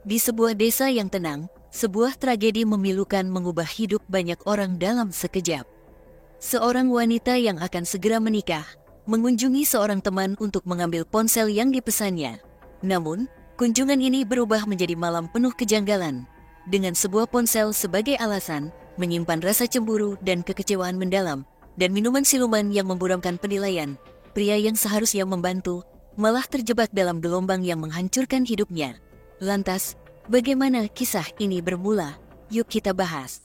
Di sebuah desa yang tenang, sebuah tragedi memilukan mengubah hidup banyak orang dalam sekejap. Seorang wanita yang akan segera menikah, mengunjungi seorang teman untuk mengambil ponsel yang dipesannya. Namun, kunjungan ini berubah menjadi malam penuh kejanggalan. Dengan sebuah ponsel sebagai alasan, menyimpan rasa cemburu dan kekecewaan mendalam, dan minuman siluman yang memburamkan penilaian, pria yang seharusnya membantu, malah terjebak dalam gelombang yang menghancurkan hidupnya. Lantas, bagaimana kisah ini bermula? Yuk kita bahas.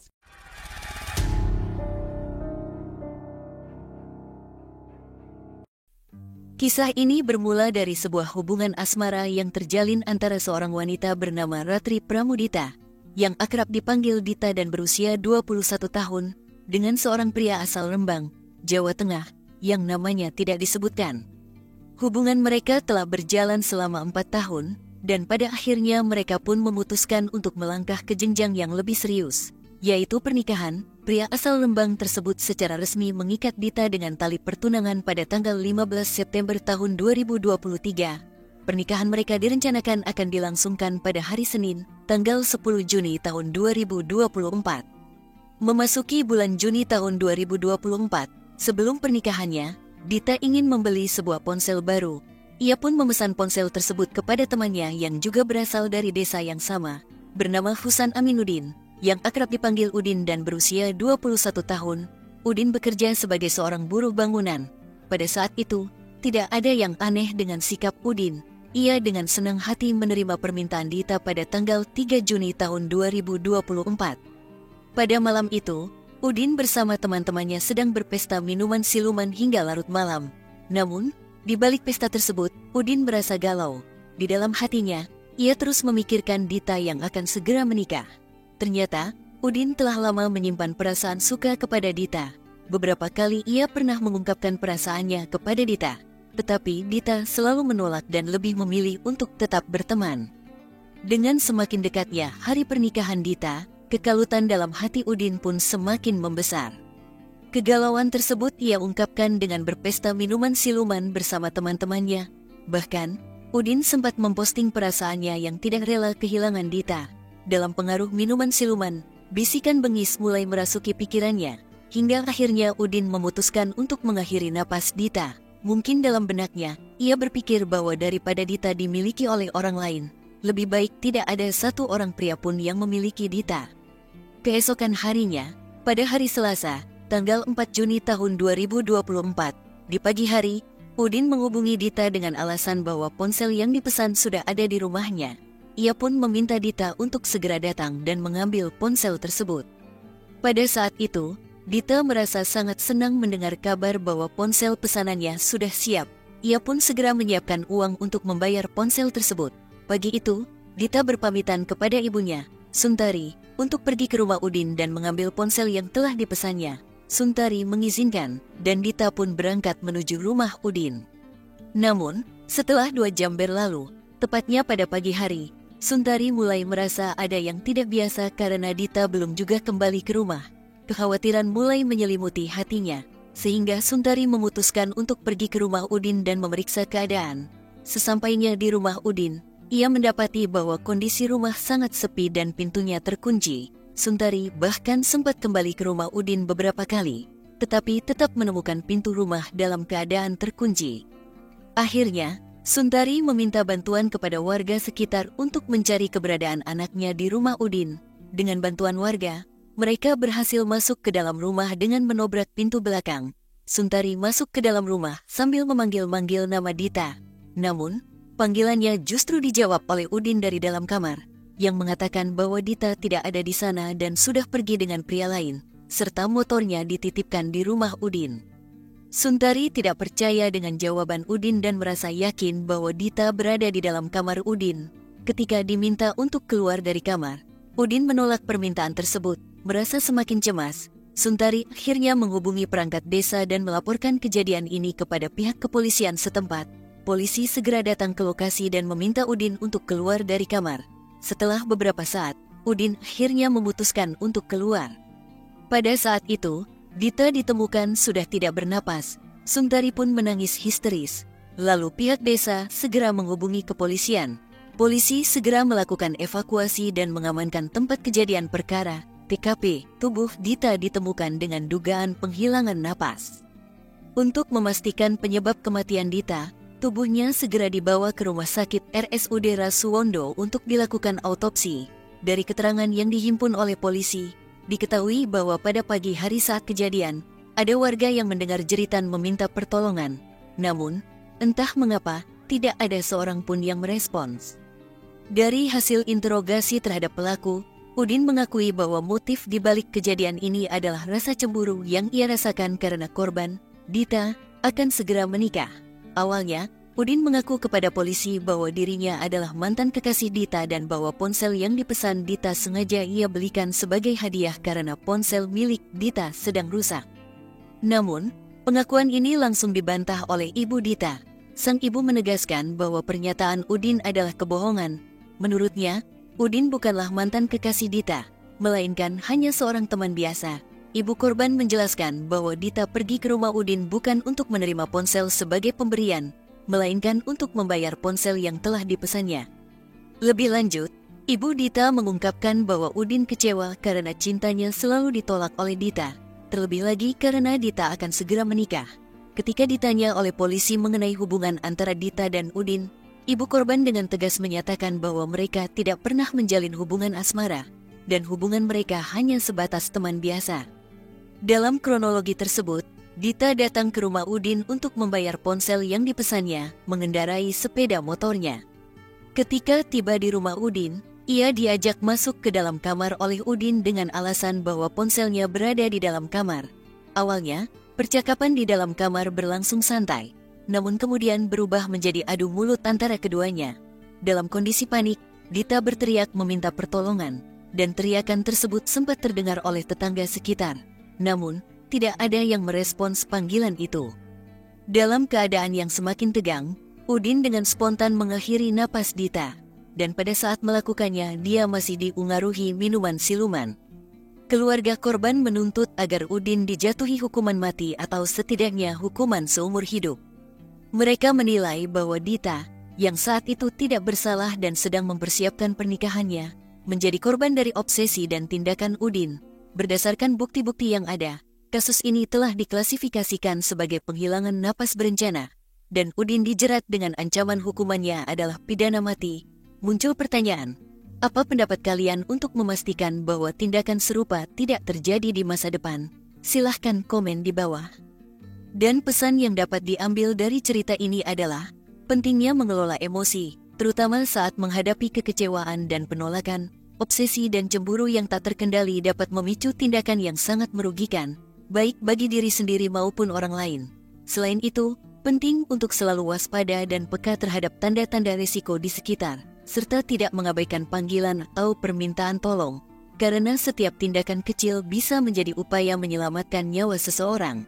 Kisah ini bermula dari sebuah hubungan asmara yang terjalin antara seorang wanita bernama Ratri Pramudita, yang akrab dipanggil Dita dan berusia 21 tahun, dengan seorang pria asal Rembang, Jawa Tengah, yang namanya tidak disebutkan. Hubungan mereka telah berjalan selama 4 tahun, dan pada akhirnya mereka pun memutuskan untuk melangkah ke jenjang yang lebih serius, yaitu pernikahan. Pria asal Rembang tersebut secara resmi mengikat Dita dengan tali pertunangan pada tanggal 15 September tahun 2023. Pernikahan mereka direncanakan akan dilangsungkan pada hari Senin, tanggal 10 Juni tahun 2024. Memasuki bulan Juni tahun 2024, sebelum pernikahannya, Dita ingin membeli sebuah ponsel baru. Ia pun memesan ponsel tersebut kepada temannya yang juga berasal dari desa yang sama, bernama Husan Aminuddin, yang akrab dipanggil Udin dan berusia 21 tahun. Udin bekerja sebagai seorang buruh bangunan. Pada saat itu, tidak ada yang aneh dengan sikap Udin. Ia dengan senang hati menerima permintaan Dita pada tanggal 3 Juni tahun 2024. Pada malam itu, Udin bersama teman-temannya sedang berpesta minuman siluman hingga larut malam. Namun, di balik pesta tersebut, Udin merasa galau. Di dalam hatinya, ia terus memikirkan Dita yang akan segera menikah. Ternyata, Udin telah lama menyimpan perasaan suka kepada Dita. Beberapa kali ia pernah mengungkapkan perasaannya kepada Dita, tetapi Dita selalu menolak dan lebih memilih untuk tetap berteman. Dengan semakin dekatnya hari pernikahan Dita, kekalutan dalam hati Udin pun semakin membesar. Kegalauan tersebut ia ungkapkan dengan berpesta minuman siluman bersama teman-temannya. Bahkan, Udin sempat memposting perasaannya yang tidak rela kehilangan Dita. Dalam pengaruh minuman siluman, bisikan bengis mulai merasuki pikirannya, hingga akhirnya Udin memutuskan untuk mengakhiri napas Dita. Mungkin dalam benaknya, ia berpikir bahwa daripada Dita dimiliki oleh orang lain, lebih baik tidak ada satu orang pria pun yang memiliki Dita. Keesokan harinya, pada hari Selasa, tanggal 4 Juni tahun 2024, di pagi hari, Udin menghubungi Dita dengan alasan bahwa ponsel yang dipesan sudah ada di rumahnya. Ia pun meminta Dita untuk segera datang dan mengambil ponsel tersebut. Pada saat itu, Dita merasa sangat senang mendengar kabar bahwa ponsel pesanannya sudah siap. Ia pun segera menyiapkan uang untuk membayar ponsel tersebut. Pagi itu, Dita berpamitan kepada ibunya, Suntari, untuk pergi ke rumah Udin dan mengambil ponsel yang telah dipesannya. Suntari mengizinkan, dan Dita pun berangkat menuju rumah Udin. Namun, setelah 2 jam berlalu, tepatnya pada pagi hari, Suntari mulai merasa ada yang tidak biasa karena Dita belum juga kembali ke rumah. Kekhawatiran mulai menyelimuti hatinya, sehingga Suntari memutuskan untuk pergi ke rumah Udin dan memeriksa keadaan. Sesampainya di rumah Udin, ia mendapati bahwa kondisi rumah sangat sepi dan pintunya terkunci. Suntari bahkan sempat kembali ke rumah Udin beberapa kali, tetapi tetap menemukan pintu rumah dalam keadaan terkunci. Akhirnya, Suntari meminta bantuan kepada warga sekitar untuk mencari keberadaan anaknya di rumah Udin. Dengan bantuan warga, mereka berhasil masuk ke dalam rumah dengan menobrak pintu belakang. Suntari masuk ke dalam rumah sambil memanggil-manggil nama Dita. Namun, panggilannya justru dijawab oleh Udin dari dalam kamar, yang mengatakan bahwa Dita tidak ada di sana dan sudah pergi dengan pria lain, serta motornya dititipkan di rumah Udin. Suntari tidak percaya dengan jawaban Udin dan merasa yakin bahwa Dita berada di dalam kamar Udin. Ketika diminta untuk keluar dari kamar, Udin menolak permintaan tersebut. Merasa semakin cemas, Suntari akhirnya menghubungi perangkat desa dan melaporkan kejadian ini kepada pihak kepolisian setempat. Polisi segera datang ke lokasi dan meminta Udin untuk keluar dari kamar. Setelah beberapa saat, Udin akhirnya memutuskan untuk keluar. Pada saat itu, Dita ditemukan sudah tidak bernapas. Suntari pun menangis histeris. Lalu pihak desa segera menghubungi kepolisian. Polisi segera melakukan evakuasi dan mengamankan tempat kejadian perkara, TKP. Tubuh Dita ditemukan dengan dugaan penghilangan napas. Untuk memastikan penyebab kematian Dita, tubuhnya segera dibawa ke rumah sakit RSUD Rasuwondo untuk dilakukan autopsi. Dari keterangan yang dihimpun oleh polisi, diketahui bahwa pada pagi hari saat kejadian, ada warga yang mendengar jeritan meminta pertolongan. Namun, entah mengapa, tidak ada seorang pun yang merespons. Dari hasil interogasi terhadap pelaku, Udin mengakui bahwa motif di balik kejadian ini adalah rasa cemburu yang ia rasakan karena korban, Dita, akan segera menikah. Awalnya, Udin mengaku kepada polisi bahwa dirinya adalah mantan kekasih Dita dan bahwa ponsel yang dipesan Dita sengaja ia belikan sebagai hadiah karena ponsel milik Dita sedang rusak. Namun, pengakuan ini langsung dibantah oleh ibu Dita. Sang ibu menegaskan bahwa pernyataan Udin adalah kebohongan. Menurutnya, Udin bukanlah mantan kekasih Dita, melainkan hanya seorang teman biasa. Ibu korban menjelaskan bahwa Dita pergi ke rumah Udin bukan untuk menerima ponsel sebagai pemberian, melainkan untuk membayar ponsel yang telah dipesannya. Lebih lanjut, ibu Dita mengungkapkan bahwa Udin kecewa karena cintanya selalu ditolak oleh Dita, terlebih lagi karena Dita akan segera menikah. Ketika ditanya oleh polisi mengenai hubungan antara Dita dan Udin, ibu korban dengan tegas menyatakan bahwa mereka tidak pernah menjalin hubungan asmara, dan hubungan mereka hanya sebatas teman biasa. Dalam kronologi tersebut, Dita datang ke rumah Udin untuk membayar ponsel yang dipesannya, mengendarai sepeda motornya. Ketika tiba di rumah Udin, ia diajak masuk ke dalam kamar oleh Udin dengan alasan bahwa ponselnya berada di dalam kamar. Awalnya, percakapan di dalam kamar berlangsung santai, namun kemudian berubah menjadi adu mulut antara keduanya. Dalam kondisi panik, Dita berteriak meminta pertolongan, dan teriakan tersebut sempat terdengar oleh tetangga sekitar. Namun, tidak ada yang merespons panggilan itu. Dalam keadaan yang semakin tegang, Udin dengan spontan mengakhiri napas Dita, dan pada saat melakukannya dia masih diungaruhi minuman siluman. Keluarga korban menuntut agar Udin dijatuhi hukuman mati atau setidaknya hukuman seumur hidup. Mereka menilai bahwa Dita, yang saat itu tidak bersalah dan sedang mempersiapkan pernikahannya, menjadi korban dari obsesi dan tindakan Udin. Berdasarkan bukti-bukti yang ada, kasus ini telah diklasifikasikan sebagai penghilangan napas berencana, dan Udin dijerat dengan ancaman hukumannya adalah pidana mati. Muncul pertanyaan, apa pendapat kalian untuk memastikan bahwa tindakan serupa tidak terjadi di masa depan? Silahkan komen di bawah. Dan pesan yang dapat diambil dari cerita ini adalah pentingnya mengelola emosi, terutama saat menghadapi kekecewaan dan penolakan. Obsesi dan cemburu yang tak terkendali dapat memicu tindakan yang sangat merugikan, baik bagi diri sendiri maupun orang lain. Selain itu, penting untuk selalu waspada dan peka terhadap tanda-tanda risiko di sekitar, serta tidak mengabaikan panggilan atau permintaan tolong, karena setiap tindakan kecil bisa menjadi upaya menyelamatkan nyawa seseorang.